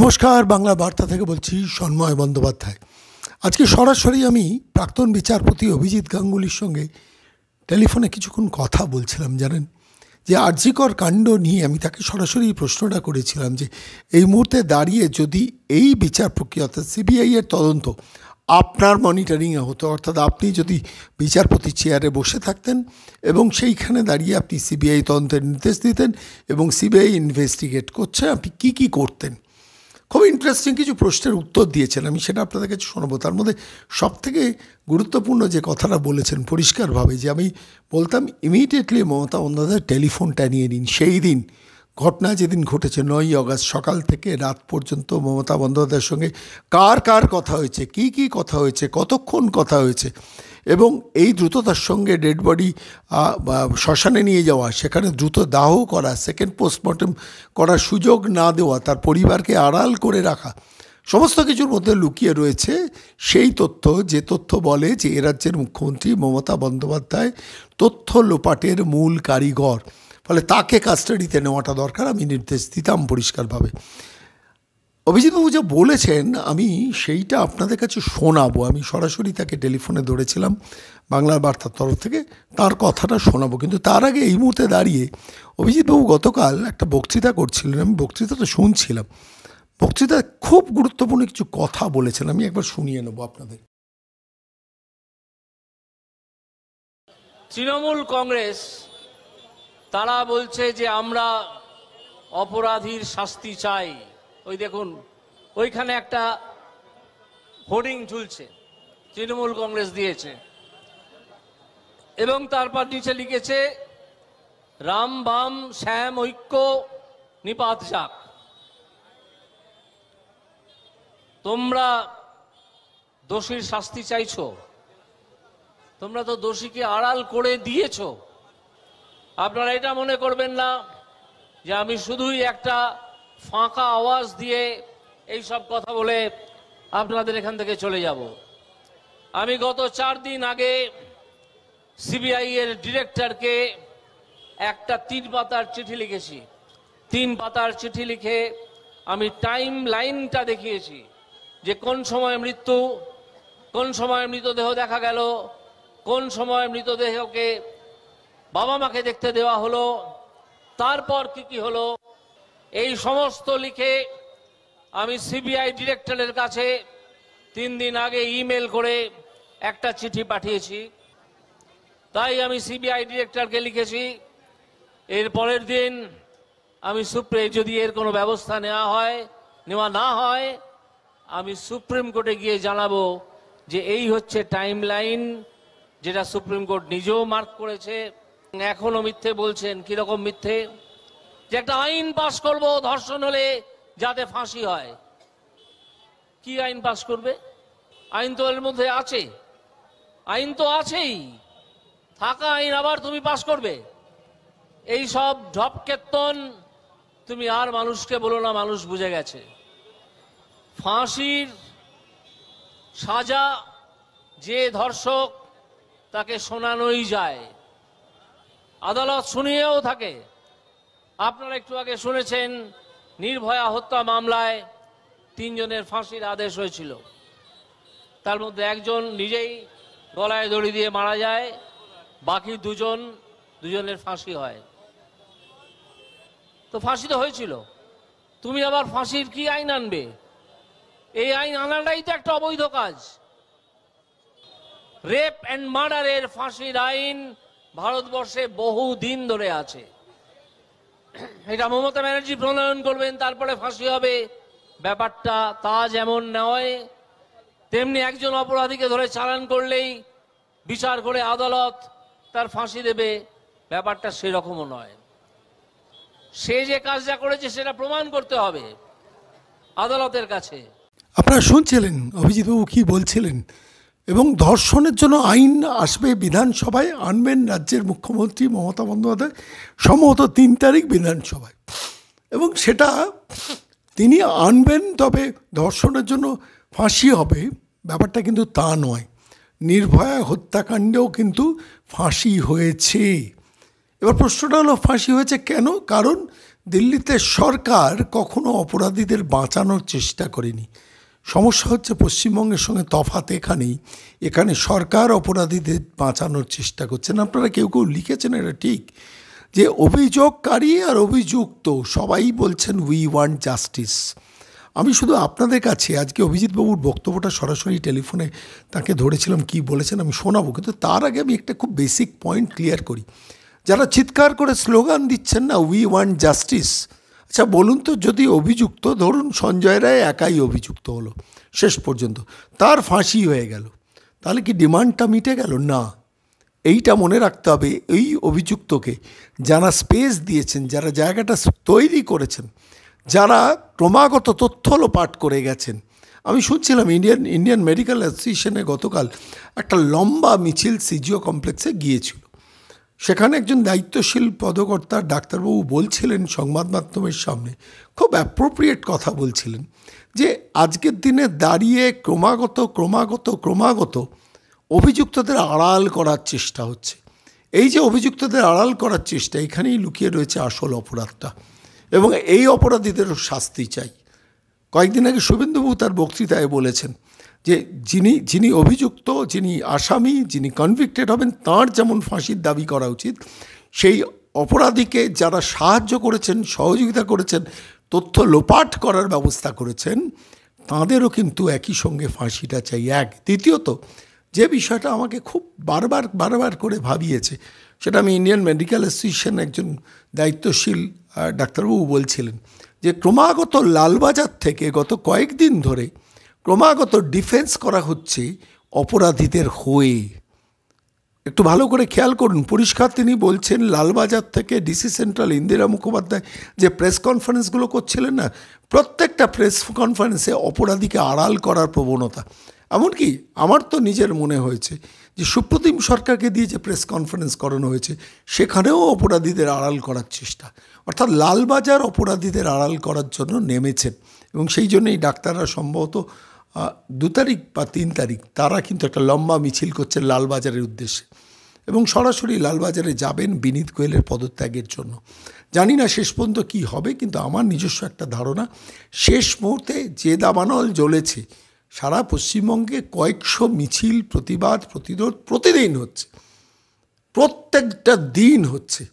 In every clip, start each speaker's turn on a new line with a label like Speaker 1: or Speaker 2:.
Speaker 1: নমস্কার, বাংলা বার্তা থেকে বলছি সন্ময় বন্দ্যোপাধ্যায়। আজকে সরাসরি আমি প্রাক্তন বিচারপতি অভিজিৎ গাঙ্গুলির সঙ্গে টেলিফোনে কিছুক্ষণ কথা বলছিলাম। জানেন যে আরজিকর কাণ্ড নিয়ে আমি তাকে সরাসরি প্রশ্নটা করেছিলাম যে এই মুহূর্তে দাঁড়িয়ে যদি এই বিচার প্রক্রিয়া অর্থাৎ সিবিআইয়ের তদন্ত আপনার মনিটরিংয়ে হতো, অর্থাৎ আপনি যদি বিচারপতি চেয়ারে বসে থাকতেন এবং সেইখানে দাঁড়িয়ে আপনি সিবিআই তদন্তের নির্দেশ দিতেন এবং সিবিআই ইনভেস্টিগেট করছে, আপনি কী করতেন? খুব ইন্টারেস্টিং কিছু প্রশ্নের উত্তর দিয়েছেন, আমি সেটা আপনাদের কাছে শোনাবো। তার মধ্যে সবথেকে গুরুত্বপূর্ণ যে কথাটা বলেছেন পরিষ্কারভাবে, যে আমি বলতাম ইমিডিয়েটলি মমতা বন্দ্যোপাধ্যায় টেলিফোনটা নিয়ে নিন। সেই দিন ঘটনা যেদিন ঘটেছে 9ই আগস্ট সকাল থেকে রাত পর্যন্ত মমতা বন্দ্যোপাধ্যায়ের সঙ্গে কার কথা হয়েছে, কী কথা হয়েছে, কতক্ষণ কথা হয়েছে, এবং এই দ্রুততার সঙ্গে ডেড বডি শ্মশানে নিয়ে যাওয়া, সেখানে দ্রুত দাহ করা, সেকেন্ড পোস্টমর্টম করার সুযোগ না দেওয়া, তার পরিবারকে আড়াল করে রাখা, সমস্ত কিছুর মধ্যে লুকিয়ে রয়েছে সেই তথ্য, যে তথ্য বলে যে এ রাজ্যের মুখ্যমন্ত্রী মমতা বন্দ্যোপাধ্যায় তথ্য লোপাটের মূল কারিগর, ফলে তাকে কাস্টাডিতে নেওয়াটা দরকার। আমি নির্দেশ দিতাম পরিষ্কারভাবে। অভিজিৎবাবু যা বলেছেন আমি সেইটা আপনাদের কাছে শোনাবো। আমি সরাসরি তাকে টেলিফোনে ধরেছিলাম বাংলার বার্তার তরফ থেকে, তার কথাটা শোনাবো। কিন্তু তার আগে এই মুহূর্তে দাঁড়িয়ে অভিজিৎবাবু গতকাল একটা বক্তৃতা করছিলেন, আমি বক্তৃতাটা শুনছিলাম। বক্তৃতায় খুব গুরুত্বপূর্ণ কিছু কথা বলেছেন, আমি একবার শুনিয়ে নেবো আপনাদের।
Speaker 2: তৃণমূল কংগ্রেস তারা বলছে যে আমরা অপরাধীর শাস্তি চাই। ওই দেখুন ওইখানে একটা হোর্ডিং ঝুলছে, তৃণমূল কংগ্রেস দিয়েছে, এবং তারপর নিচে লিখেছে রাম বাম শ্যাম ঐক্য নিপাত যাক। তোমরা দোষীর শাস্তি চাইছো, তোমরা তো দোষীকে আড়াল করে দিয়েছো। আপনারা এটা মনে করবেন না যে আমি শুধুই একটা ফাঁকা আওয়াজ দিয়ে এই সব কথা বলে আপনাদের এখান থেকে চলে যাব। আমি গত 4 দিন আগে সিবিআই এর ডিরেক্টরকে একটা 3 পাতার চিঠি লিখেছি। 3 পাতার চিঠি লিখে আমি টাইম লাইনটা দেখিয়েছি যে কোন সময় মৃত্যু, কোন সময় মৃতদেহ দেখা গেল, কোন সময় মৃতদেহকে বাবা মাকে দেখতে দেওয়া হলো, তারপর কি হলো, এই সমস্ত লিখে আমি সিবিআই ডিরেক্টরের কাছে 3 দিন আগে ইমেল করে একটা চিঠি পাঠিয়েছি। তাই আমি সিবিআই ডিরেক্টরকে লিখেছি এর পরের দিন আমি যদি এর কোনো ব্যবস্থা নেওয়া না হয় আমি সুপ্রিম কোর্টে গিয়ে জানাবো যে এই হচ্ছে টাইম লাইন, যেটা সুপ্রিম কোর্ট নিজেও মার্ক করেছে। এখনো মিথ্যে বলছেন। কিরকম মিথ্যে? যে একটা আইন পাশ করব ধর্ষণ হলে যাতে ফাঁসি হয়। কি আইন পাশ করবে? আইন তো এর মধ্যে আছে, আইন তো আছেই, থাকা আইন আবার তুমি পাশ করবে? এই সব ঢপকেতন তুমি আর মানুষকে বলো না, মানুষ বুঝে গেছে। ফাঁসির সাজা যে ধর্ষক তাকে শোনানোই যায়, আদালত শুনিয়েও থাকে। আপনারা একটু আগে শুনেছেন নির্ভয়া হত্যা মামলায় 3 জনের ফাঁসির আদেশ হয়েছিল। তার মধ্যে একজন নিজেই গলায় দড়ি দিয়ে মারা যায়, বাকি দুজনের ফাঁসি হয়। তো ফাঁসি তো হয়েছিল, তুমি আবার ফাঁসির কি আইন আনবে? এই আইন আনাটাই তো একটা অবৈধ কাজ। রেপ অ্যান্ড মার্ডারের ফাঁসির আইন ভারতবর্ষে বহু দিন ধরে আছে। এটা মমতা ব্যানার্জি প্রণয়ন করবেন, তারপরে ফাঁসি হবে, ব্যাপারটা তা যেমন নয়। তেমনি একজন অপরাধীকে ধরে চালান করলেই বিচার করে আদালত তার ফাঁসি দেবে, ব্যাপারটা সেরকমও নয়। সে যে কাজটা করেছে সেটা প্রমাণ করতে হবে আদালতের কাছে।
Speaker 1: আপনারা শুনছিলেন অভিজিৎবাবু কি বলছিলেন, এবং ধর্ষণের জন্য আইন আসবে বিধানসভায়, আনবেন রাজ্যের মুখ্যমন্ত্রী মমতা বন্দ্যোপাধ্যায় সম্ভবত 3 তারিখ বিধানসভায়, এবং সেটা তিনি আনবেন। তবে ধর্ষণের জন্য ফাঁসি হবে ব্যাপারটা কিন্তু তা নয়। নির্ভয়া হত্যাকাণ্ডেও কিন্তু ফাঁসি হয়েছে। এবার প্রশ্নটা হলো ফাঁসি হয়েছে কেন? কারণ দিল্লিতে সরকার কখনো অপরাধীদের বাঁচানোর চেষ্টা করেনি। সমস্যা হচ্ছে পশ্চিমবঙ্গের সঙ্গে তফাৎ এখানেই, এখানে সরকার অপরাধীদের বাঁচানোর চেষ্টা করছেন। আপনারা কেউ কেউ লিখেছেন এটা ঠিক, যে অভিযোগকারী আর অভিযুক্ত সবাই বলছেন উই ওয়ান্ট জাস্টিস। আমি শুধু আপনাদের কাছে আজকে অভিজিৎবাবুর বক্তব্যটা সরাসরি টেলিফোনে তাকে ধরেছিলাম, কি বলেছেন আমি শোনাবো, কিন্তু তার আগে আমি একটা খুব বেসিক পয়েন্ট ক্লিয়ার করি। যারা চিৎকার করে স্লোগান দিচ্ছেন না উই ওয়ান্ট জাস্টিস, আচ্ছা বলুন তো, যদি অভিযুক্ত, ধরুন সঞ্জয় রায় একাই অভিযুক্ত হলো শেষ পর্যন্ত, তার ফাঁসি হয়ে গেল, তাহলে কি ডিমান্ডটা মিটে গেল? না। এইটা মনে রাখতে হবে, এই অভিযুক্তকে যারা স্পেস দিয়েছেন, যারা জায়গাটা তৈরি করেছেন, যারা ক্রমাগত তথ্য লোপাট করে গেছেন। আমি শুনছিলাম ইন্ডিয়ান মেডিকেল অ্যাসোসিয়েশনে গতকাল একটা লম্বা মিছিল সিজিও কমপ্লেক্সে গিয়েছিল। সেখানে একজন দায়িত্বশীল পদকর্তা ডাক্তারবাবু বলছিলেন সংবাদ মাধ্যমের সামনে, খুব অ্যাপ্রোপ্রিয়েট কথা বলছিলেন, যে আজকের দিনে দাঁড়িয়ে ক্রমাগত অভিযুক্তদের আড়াল করার চেষ্টা হচ্ছে। এই যে অভিযুক্তদের আড়াল করার চেষ্টা, এখানেই লুকিয়ে রয়েছে আসল অপরাধটা, এবং এই অপরাধীদেরও শাস্তি চাই। কয়েকদিন আগে শুভেন্দুবাবু তার বক্তৃতায় বলেছেন যে যিনি অভিযুক্ত, যিনি আসামি, যিনি কনভিক্টেড হবেন, তাঁর যেমন ফাঁসির দাবি করা উচিত, সেই অপরাধীকে যারা সাহায্য করেছেন, সহযোগিতা করেছেন, তথ্য লোপাট করার ব্যবস্থা করেছেন, তাঁদেরও কিন্তু একই সঙ্গে ফাঁসিটা চাই। এক। দ্বিতীয়ত, যে বিষয়টা আমাকে খুব বারবার করে ভাবিয়েছে, সেটা আমি ইন্ডিয়ান মেডিকেল অ্যাসোসিয়েশন একজন দায়িত্বশীল ডাক্তারবাবু বলছিলেন, যে ক্রমাগত লালবাজার থেকে গত কয়েকদিন ধরে ক্রমাগত ডিফেন্স করা হচ্ছে অপরাধীদের হয়ে। একটু ভালো করে খেয়াল করুন, পরিষ্কার তিনি বলছেন, লালবাজার থেকে ডিসি সেন্ট্রাল ইন্দিরা মুখোপাধ্যায় যে প্রেস কনফারেন্সগুলো করছিলেন না, প্রত্যেকটা প্রেস কনফারেন্সে অপরাধীকে আড়াল করার প্রবণতা। এমনকি আমার তো নিজের মনে হয়েছে যে সুপ্রতিম সরকারকে দিয়ে যে প্রেস কনফারেন্স করানো হয়েছে, সেখানেও অপরাধীদের আড়াল করার চেষ্টা, অর্থাৎ লালবাজার অপরাধীদের আড়াল করার জন্য নেমেছেন। এবং সেই জন্যই ডাক্তাররা সম্ভবত 2 তারিখ বা 3 তারিখ তারা কিন্তু একটা লম্বা মিছিল করছেন লালবাজারের উদ্দেশ্যে, এবং সরাসরি লালবাজারে যাবেন বিনীত গোয়েলের পদত্যাগের জন্য। জানি না শেষ পর্যন্ত কী হবে, কিন্তু আমার নিজস্ব একটা ধারণা, শেষ মুহূর্তে যে দাবানল জ্বলেছে, সারা পশ্চিমবঙ্গে কয়েকশো মিছিল, প্রতিবাদ, প্রতিরোধ প্রতিদিন হচ্ছে, প্রত্যেকটা দিন হচ্ছে।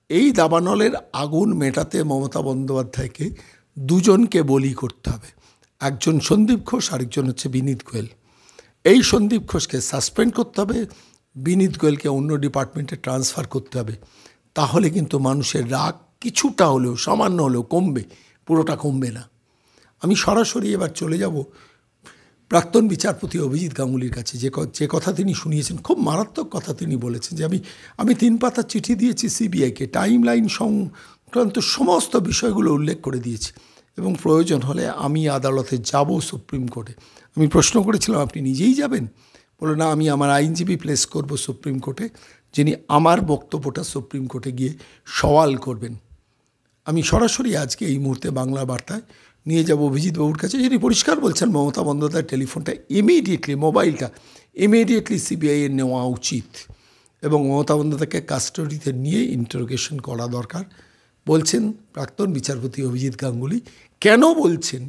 Speaker 1: এই দাবানলের আগুন মেটাতে মমতা বন্দ্যোপাধ্যায়কে দুজনকে বলি করতে হবে, একজন সন্দীপ ঘোষ, আরেকজন হচ্ছে বিনীত গোয়েল। এই সন্দীপ ঘোষকে সাসপেন্ড করতে হবে, বিনীত গোয়েলকে অন্য ডিপার্টমেন্টে ট্রান্সফার করতে হবে। তাহলে কিন্তু মানুষের রাগ কিছুটা হলেও, সামান্য হলেও কমবে, পুরোটা কমবে না। আমি সরাসরি এবার চলে যাব প্রাক্তন বিচারপতি অভিজিৎ গাঙ্গুলির কাছে। যে কথা তিনি শুনিয়েছেন, খুব মারাত্মক কথা তিনি বলেছেন, যে আমি 3 পাতা চিঠি দিয়েছি সিবিআইকে, টাইম লাইন সংক্রান্ত সমস্ত বিষয়গুলো উল্লেখ করে দিয়েছি, এবং প্রয়োজন হলে আমি আদালতে যাব, সুপ্রিম কোর্টে। আমি প্রশ্ন করেছিলাম আপনি নিজেই যাবেন? বলে না, আমি আমার আইনজীবী প্লেস করব সুপ্রিম কোর্টে, যিনি আমার বক্তব্যটা সুপ্রিম কোর্টে গিয়ে সওয়াল করবেন। আমি সরাসরি আজকে এই মুহূর্তে বাংলা বার্তায় নিয়ে যাব অভিজিৎবাবুর কাছে, যিনি পরিষ্কার বলছেন মমতা বন্দ্যোপাধ্যায়ের টেলিফোনটা ইমিডিয়েটলি, মোবাইলটা ইমিডিয়েটলি সিবিআইয়ের নেওয়া উচিত, এবং মমতা বন্দ্যোপাধ্যায়কে কাস্টডিতে নিয়ে ইন্টারোগেশন করা দরকার বলছেন প্রাক্তন বিচারপতি অভিজিৎ গাঙ্গুলি। কেন বলছেন,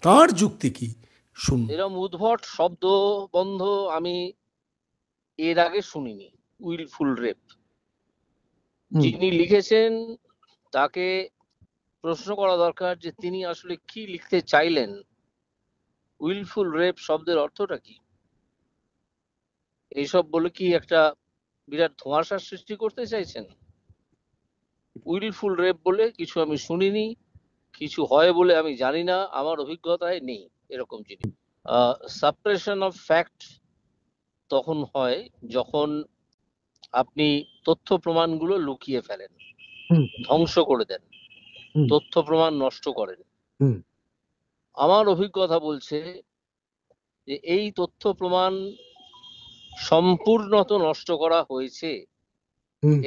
Speaker 1: তার যুক্তি কি, শুনুন।
Speaker 2: এরকম উদ্ভট শব্দ বন্ধ আমি এর আগে শুনিনি। উইলফুল রেপ, যিনি লিখেছেন তাকে প্রশ্ন করা দরকার যে তিনি আসলে কি লিখতে চাইলেন। উইলফুল রেপ শব্দের অর্থটা কি? এইসব বলে কি একটা বিরাট ধোঁয়াশার সৃষ্টি করতে চাইছেন? উইলফুল রেপ বলে কিছু আমি শুনিনি, কিছু হয় বলে আমি জানি না, আমার অভিজ্ঞতায় নেই এরকম জিনিস। সাপ্রেশন অফ ফ্যাক্ট তখন হয় যখন আপনি তথ্য প্রমাণগুলো লুকিয়ে ফেলেন, ধ্বংস করে দেন, তথ্য প্রমাণ নষ্ট করেন। আমার অভিজ্ঞতা বলছে যে এই তথ্য প্রমাণ সম্পূর্ণত নষ্ট করা হয়েছে।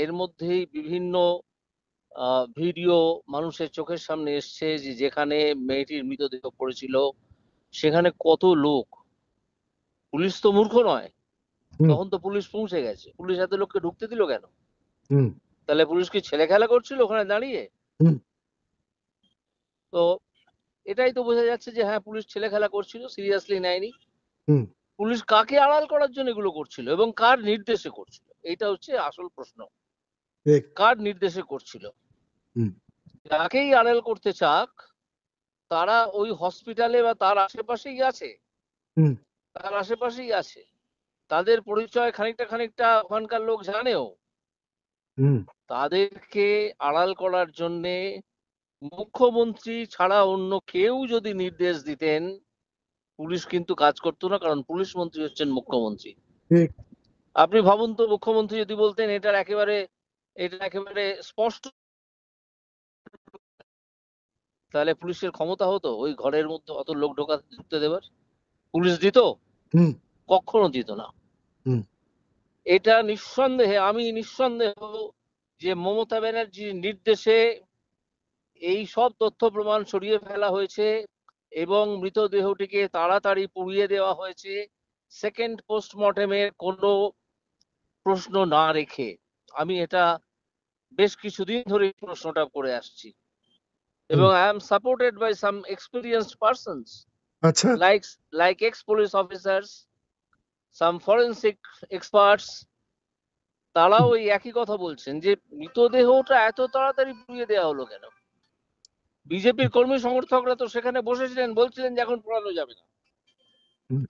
Speaker 2: এর মধ্যেই বিভিন্ন ভিডিও মানুষের চোখের সামনে এসছে, যে যেখানে মেয়েটির মৃতদেহ পড়েছিল সেখানে কত লোক। পুলিশ তো মূর্খ নয়, তখন তো পুলিশ পৌঁছে গেছে। পুলিশ এত লোককে ঢুকতে দিল কেন? তাহলে পুলিশ কি ছেলে খেলা করছিল ওখানে দাঁড়িয়ে? তো এটাই তো বোঝা যাচ্ছে যে হ্যাঁ পুলিশ ছেলে খেলা করছিল, সিরিয়াসলি নেয়নি।
Speaker 1: হুম
Speaker 2: পুলিশ কাকে আড়াল করার জন্য এগুলো করছিল এবং কার নির্দেশে করছিল, এইটা হচ্ছে আসল প্রশ্ন।
Speaker 1: ঠিক।
Speaker 2: কার নির্দেশে করছিল?
Speaker 1: হুম
Speaker 2: যাকেই আড়াল করতে চাক তারা ওই হসপিটালে বা তার আশেপাশেই আছে,
Speaker 1: হুম
Speaker 2: তার আশেপাশেই আছে, তাদের পরিচয় খানিকটা খানিকটা ওখানকার লোক জানেও।
Speaker 1: হুম
Speaker 2: তাদেরকে আড়াল করার জন্যে মুখ্যমন্ত্রী ছাড়া অন্য কেউ যদি নির্দেশ দিতেন, পুলিশ কিন্তু কাজ করতো না, কারণ পুলিশ মন্ত্রী হচ্ছেন মুখ্যমন্ত্রী।
Speaker 1: ঠিক।
Speaker 2: আপনি ভাবুন তো, মুখ্যমন্ত্রী যদি বলতেন এটা একেবারে স্পষ্ট, তাহলে পুলিশের ক্ষমতা হতো ওই ঘরের মধ্যে অত লোক ঢুকতে দেবার? পুলিশ দিত?
Speaker 1: হুম
Speaker 2: কখনো দিত না।
Speaker 1: হুম
Speaker 2: এটা নিঃসন্দেহে, আমি নিঃসন্দেহ যে মমতা ব্যানার্জির নির্দেশে এই সব তথ্য প্রমাণ সরিয়ে ফেলা হয়েছে এবং মৃতদেহটিকে তাড়াতাড়ি পুড়িয়ে দেওয়া হয়েছে, সেকেন্ড পোস্টমর্টেমের কোনো প্রশ্ন না রেখে। আমি এটা বেশ কিছুদিন ধরে প্রশ্নটা করে আসছি
Speaker 1: হুম।
Speaker 2: এবং I am supported by some experienced persons
Speaker 1: আচ্ছা।
Speaker 2: Like like ex police officers, some forensic experts. তারাও
Speaker 1: হুম
Speaker 2: ওই একই কথা বলছেন যে মৃতদেহটা এত তাড়াতাড়ি পুড়িয়ে দেওয়া হলো কেন। বিজেপির কর্মী সমর্থকরা তো সেখানে বসেছিলেন, বলছিলেন যে এখন পোড়ানো যাবে না,
Speaker 1: হুম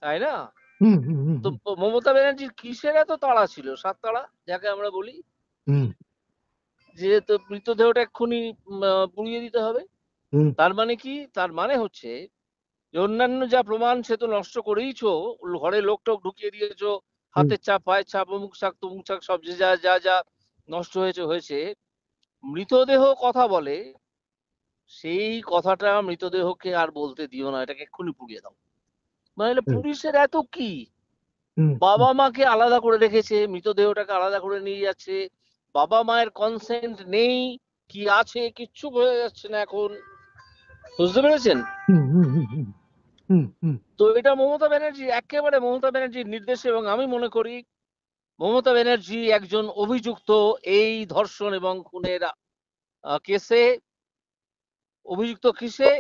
Speaker 2: তাই না?
Speaker 1: হুম হুম হুম
Speaker 2: তো মমতা ব্যানার্জির কিসের এত তাড়া ছিল, সাত তাড়া যাকে আমরা বলি,
Speaker 1: হুম
Speaker 2: যে তো মৃতদেহটা এক্ষুনি পুড়িয়ে দিতে হবে?
Speaker 1: হুম
Speaker 2: তার মানে কি? তার মানে হচ্ছে যে অন্যান্য যা প্রমাণ সে তো নষ্ট করেইছো, ঘরে লোক টোক ঢুকিয়ে দিয়েছো,
Speaker 1: হুম
Speaker 2: হাতের ছাপ পায়ের ছাপ অমুক ছাপ তমুক ছাপ সব যে যা যা যা নষ্ট হয়েছে হয়েছে। মৃতদেহ কথা বলে, সেই কথাটা মৃতদেহকে আর বলতে দিও না, এটাকে এক্ষুনি পুড়িয়ে দাও। মানে
Speaker 1: হুম
Speaker 2: পুলিশের এত কি?
Speaker 1: হুম হুম
Speaker 2: বাবা মাকে আলাদা করে রেখেছে, মৃতদেহটাকে আলাদা করে নিয়ে যাচ্ছে, বাবা মায়ের কনসেন্ট নেই কি আছে কিচ্ছু বোঝা যাচ্ছে না এখন, বুঝতে পেরেছেন?
Speaker 1: হুম হুম হুম হুম হুম হুম
Speaker 2: তো এটা মমতা ব্যানার্জি, একেবারে মমতা ব্যানার্জির নির্দেশে, এবং আমি মনে করি মমতা ব্যানার্জি একজন অভিযুক্ত এই ধর্ষণ এবং খুনের কেসে। অভিযুক্ত কিসে?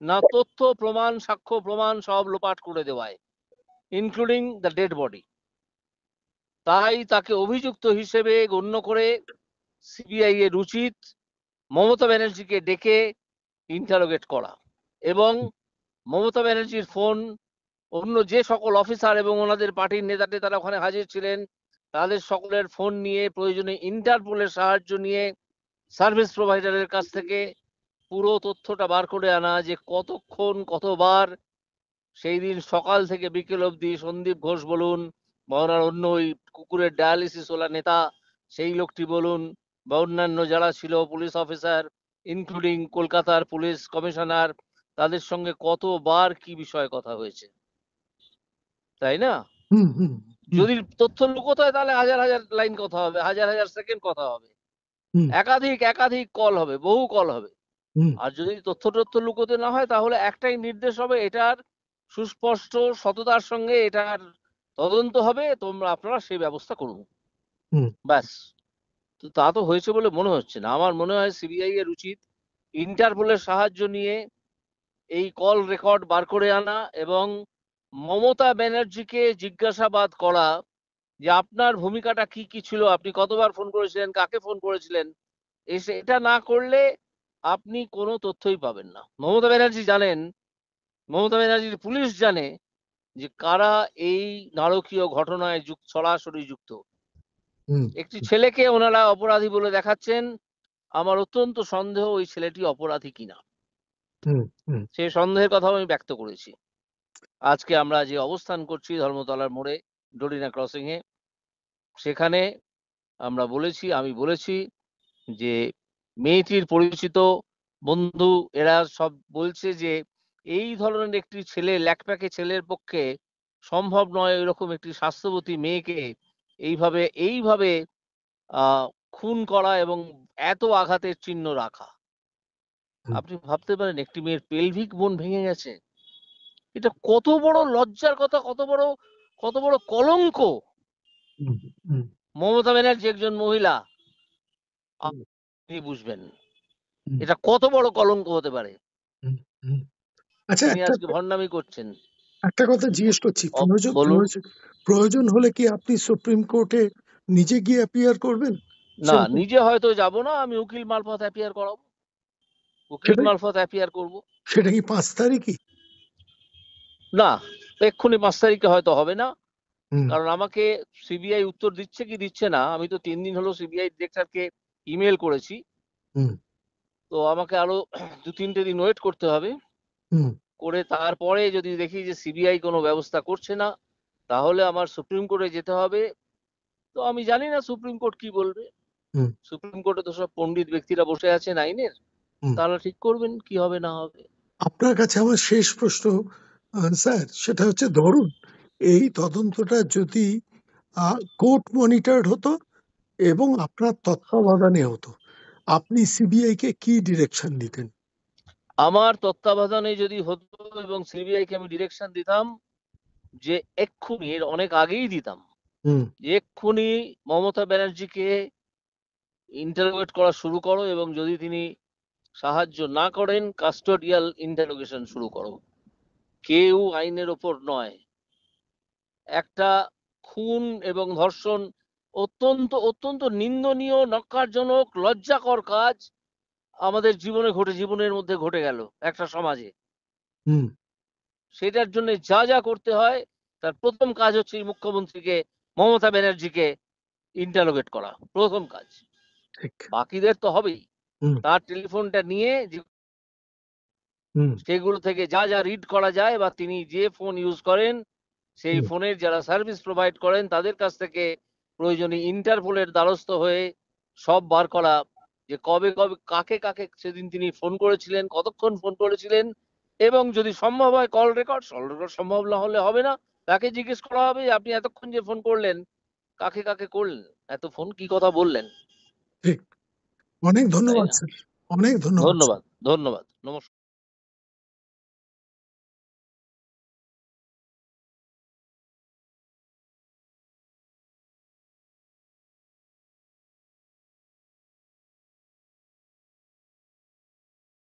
Speaker 2: না তথ্য প্রমাণ সাক্ষ্য প্রমাণ সব লোপাট করে দেওয়ায়, ইনক্লুডিং দ্য ডেড বডি। তাই তাকে অভিযুক্ত হিসেবে গণ্য করে সিবিআই এর উচিত মমতা ব্যানার্জিকে ডেকে ইন্টারোগেট করা এবং মমতা ব্যানার্জির ফোন, অন্য যে সকল অফিসার এবং ওনাদের পার্টির নেতা টেতারা ওখানে হাজির ছিলেন তাদের সকলের ফোন নিয়ে প্রয়োজনে ইন্টারপোলের সাহায্য নিয়ে সার্ভিস প্রোভাইডারের কাছ থেকে পুরো তথ্যটা বার করে আনা, যে কতক্ষণ কতবার সেই দিন সকাল থেকে বিকেল অবধি সন্দীপ ঘোষ বলুন বা ওনার অন্য ওই কুকুরের ডায়ালিসিস ওলা নেতা সেই লোকটি বলুন বা অন্যান্য যারা ছিল পুলিশ অফিসার ইনক্লুডিং কলকাতার পুলিশ কমিশনার, তাদের সঙ্গে কতবার কি বিষয়ে কথা হয়েছে, তাই না?
Speaker 1: হুম হুম হুম
Speaker 2: যদি তথ্য লুকোতে হয় তাহলে হাজার হাজার লাইন কথা হবে, হাজার হাজার সেকেন্ড কথা হবে,
Speaker 1: হুম
Speaker 2: একাধিক একাধিক কল হবে, বহু কল হবে।
Speaker 1: হুম
Speaker 2: আর যদি তথ্য লুকোতে না হয় তাহলে একটাই নির্দেশ হবে, এটার সুস্পষ্ট সততার সঙ্গে এটার তদন্ত হবে, আপনারা সেই ব্যবস্থা করুন,
Speaker 1: হুম
Speaker 2: ব্যাস। তো তা তো হয়েছে বলে মনে হচ্ছে না। আমার মনে হয় সিবিআই এর উচিত ইন্টারপোলের সাহায্য নিয়ে এই কল রেকর্ড বার করে আনা এবং মমতা ব্যানার্জিকে জিজ্ঞাসাবাদ করা যে আপনার ভূমিকাটা কি কি ছিল, আপনি কতবার ফোন করেছিলেন, কাকে ফোন করেছিলেন। এটা না করলে আপনি কোনো তথ্যই পাবেন না। মমতা ব্যানার্জি জানেন, মমতা ব্যানার্জির পুলিশ জানে যে কারা এই নারকীয় ঘটনায় সরাসরি যুক্ত।
Speaker 1: হুম
Speaker 2: একটি ছেলেকে ওনারা অপরাধী বলে দেখাচ্ছেন, আমার অত্যন্ত সন্দেহ ওই ছেলেটি অপরাধী কিনা,
Speaker 1: হুম হুম
Speaker 2: সেই সন্দেহের কথাও আমি ব্যক্ত করেছি। আজকে আমরা যে অবস্থান করছি ধর্মতলার মোড়ে ডরিনা ক্রসিং এ, সেখানে আমি বলেছি যে মেয়েটির পরিচিত বন্ধু এরা সব বলছে যে এই ধরনের একটি ছেলে, ল্যাকপ্যাকে ছেলের পক্ষে সম্ভব নয় এরকম একটি স্বাস্থ্যবতী মেয়েকে এইভাবে এইভাবে আহ খুন করা এবং এত আঘাতের চিহ্ন রাখা।
Speaker 1: হুম
Speaker 2: আপনি ভাবতে পারেন একটি মেয়ের পেলভিক বোন ভেঙে গেছে, এটা কত বড় লজ্জার কথা, কত বড় কলঙ্ক।
Speaker 1: হুম হুম
Speaker 2: মমতা ব্যানার্জি একজন মহিলা,
Speaker 1: হুম
Speaker 2: আপনি বুঝবেন।
Speaker 1: হুম,
Speaker 2: এটা কত বড় কলঙ্ক হতে পারে?
Speaker 1: হুম, হুম। আচ্ছা,
Speaker 2: তিনি আজকে ভণ্ডামি করছেন।
Speaker 1: একটা কথা জিজ্ঞেস করছি,
Speaker 2: বলুন।
Speaker 1: প্রয়োজন হলে কি আপনি সুপ্রিম কোর্টে নিজে গিয়ে অ্যাপিয়ার করবেন?
Speaker 2: না,
Speaker 1: সেরকম
Speaker 2: নিজে হয়তো যাব না, আমি উকিল মারফত অ্যাপিয়ার করাবো, উকিল
Speaker 1: সেটা
Speaker 2: মারফত অ্যাপিয়ার করব।
Speaker 1: সেটা কি 5 তারিখই?
Speaker 2: না, এক্ষুনি 5 তারিখে হয়তো হবে না,
Speaker 1: হুম,
Speaker 2: কারণ আমাকে সিবিআই উত্তর দিচ্ছে কি দিচ্ছে না। আমি তো 3 দিন হলো সিবিআই ডিরেক্টরকে ইমেল করেছি।
Speaker 1: হুম,
Speaker 2: তো আমাকে আরো 2-3টে দিন ওয়েট করতে হবে।
Speaker 1: হুম,
Speaker 2: করে তারপরে যদি দেখি যে সিবিআই কোনো ব্যবস্থা করছে না, তাহলে আমার সুপ্রিম কোর্টে যেতে হবে। তো আমি জানি না সুপ্রিম কোর্ট কি বলবে।
Speaker 1: হুম,
Speaker 2: সুপ্রিম কোর্টে তো সব পণ্ডিত ব্যক্তিরা বসে আছেন আইনের,
Speaker 1: হুম।
Speaker 2: তারা ঠিক করবেন কি হবে না হবে।
Speaker 1: আপনার কাছে আমার শেষ প্রশ্ন, স্যার, সেটা হচ্ছে, ধরুন এই তদন্তটা যদি কোর্ট মনিটরড হতো এবং আপনার তত্ত্বাবধানে হতো, আপনি সিবিআই কে কি ডিরেকশন দিতেন?
Speaker 2: আমার তত্ত্বাবধানে যদি হতো এবং সিবিআই কে আমি ডিরেকশন দিতাম যে এক্ষুনি, এর অনেক আগেই দিতাম,
Speaker 1: হুম,
Speaker 2: যে এক্ষুনি মমতা ব্যানার্জিকে ইন্টারোগেট করা শুরু করো এবং যদি তিনি সাহায্য না করেন কাস্টোডিয়াল ইন্টারোগেশন শুরু করো। কেউ আইনের ওপর নয়। একটা খুন এবং ধর্ষণ অত্যন্ত অত্যন্ত নিন্দনীয়, নক্কারজনক, লজ্জাকর কাজ আমাদের জীবনের মধ্যে ঘটে গেল একটা সমাজে।
Speaker 1: হুম,
Speaker 2: সেটার জন্য যা যা করতে হয়, তার প্রথম কাজ হচ্ছে এই মুখ্যমন্ত্রীকে, মমতা ব্যানার্জিকে ইন্টারোগেট করা, প্রথম কাজ।
Speaker 1: ঠিক।
Speaker 2: বাকিদের তো হবেই।
Speaker 1: হুম,
Speaker 2: তার টেলিফোনটা নিয়ে
Speaker 1: হুম,
Speaker 2: সেগুলো থেকে যা যা রিড করা যায়, বা তিনি যে ফোন ইউজ করেন সেই
Speaker 1: হুম,
Speaker 2: ফোনের যারা সার্ভিস প্রোভাইড করেন তাদের কাছ থেকে প্রয়োজনে ইন্টারপোলের দ্বারস্থ হয়ে সব বার করা, যে কবে কবে কাকে কাকে সেদিন তিনি ফোন করেছিলেন, কতক্ষণ ফোন করেছিলেন, এবং যদি সম্ভব হয় কল রেকর্ড সম্ভব না হলে হবে না, তাকে জিজ্ঞেস করা হবে যে আপনি এতক্ষণ যে ফোন করলেন কাকে কাকে করলেন, এত ফোন কি কথা বললেন।
Speaker 1: ঠিক। অনেক
Speaker 2: তাই
Speaker 1: ধন্যবাদ
Speaker 2: না?
Speaker 1: স্যার, অনেক ধন্যবাদ।
Speaker 2: ধন্যবাদ। ধন্যবাদ। নমস্কার।